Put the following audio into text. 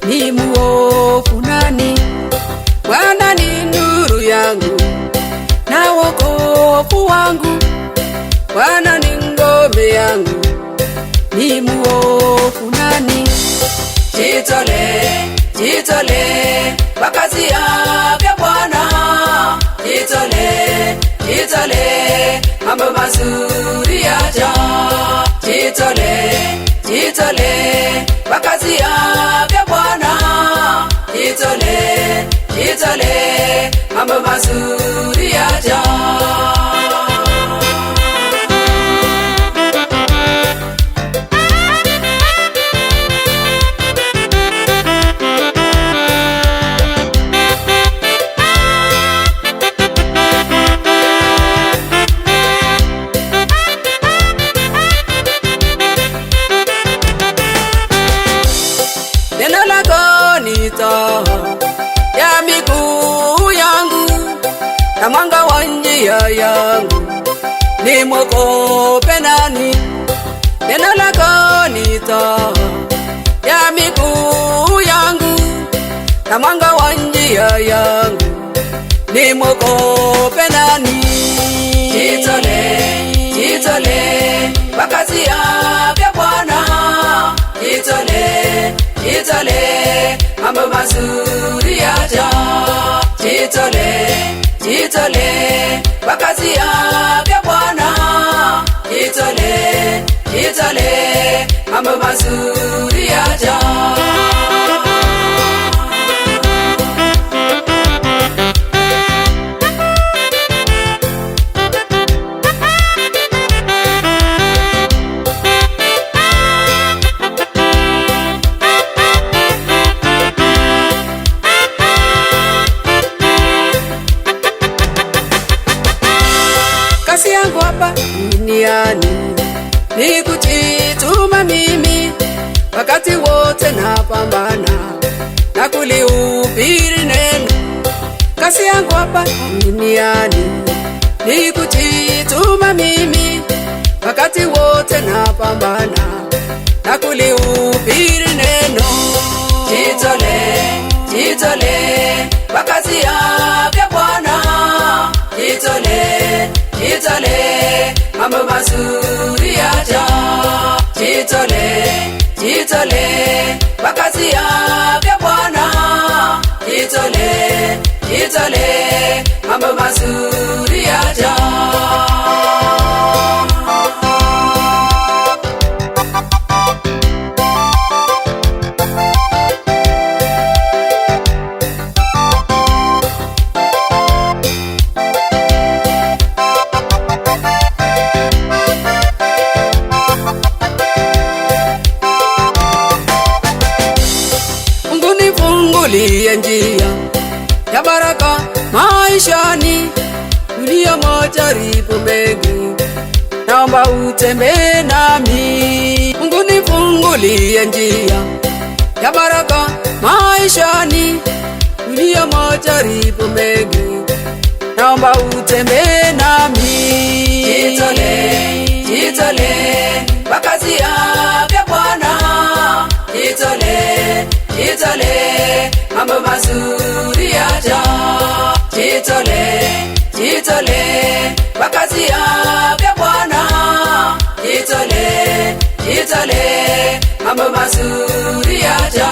ni muovu nani? Bwana ni nuru yangu na wokovu wangu, Bwana ni ngome yangu, ni muovu nani? Jitolee, jitolee kwa kazi yake Bwana, jitolee, jitolee, mambo mazuri yaja. Jitolee, jitolee kwa kazi yake Bwana, jitolee, jitolee, mambo mazuri yaja. Neno lako ni taa ya miguu yangu na mwanga wa njia yangu, nimwogope nani? Neno lako ni taa ya miguu yangu na mwanga wa njia yangu, nimwogope nani? Jitolee, jitolee kwa kazi yake Bwana, jitolee, jitolee, mambo mazuri yaja. Jitolee, jitolee kwa kazi yake Bwana, jitolee, jitolee, mambo mazuri yaja. Kazi yangu hapa duniani ni kujituma mimi, wakati wote napambana na kulihubiri neno. Kazi yangu hapa duniani ni kujituma mimi, wakati wote napambana na kulihubiri neno. Jitolee, jitolee kwa kazi yake Bwana, jitolee, jitolee, mambo mazuri yaja. Jitolee, jitolee kwa kazi yake Bwana, jitolee, jitolee, mambo mazuri yaja. Nifungulie njia ya baraka maishani, dunia majaribu mengi, naomba utembee nami. Mungu nifungulie njia ya baraka maishani, dunia majaribu mengi, naomba utembee nami. Jitolee, jitolee kwa kazi yake Bwana, jitolee, jitolee, mambo mazuri yaja. Jitolee, jitolee kwa kazi yake Bwana, jitolee, jitolee, mambo mazuri yaja.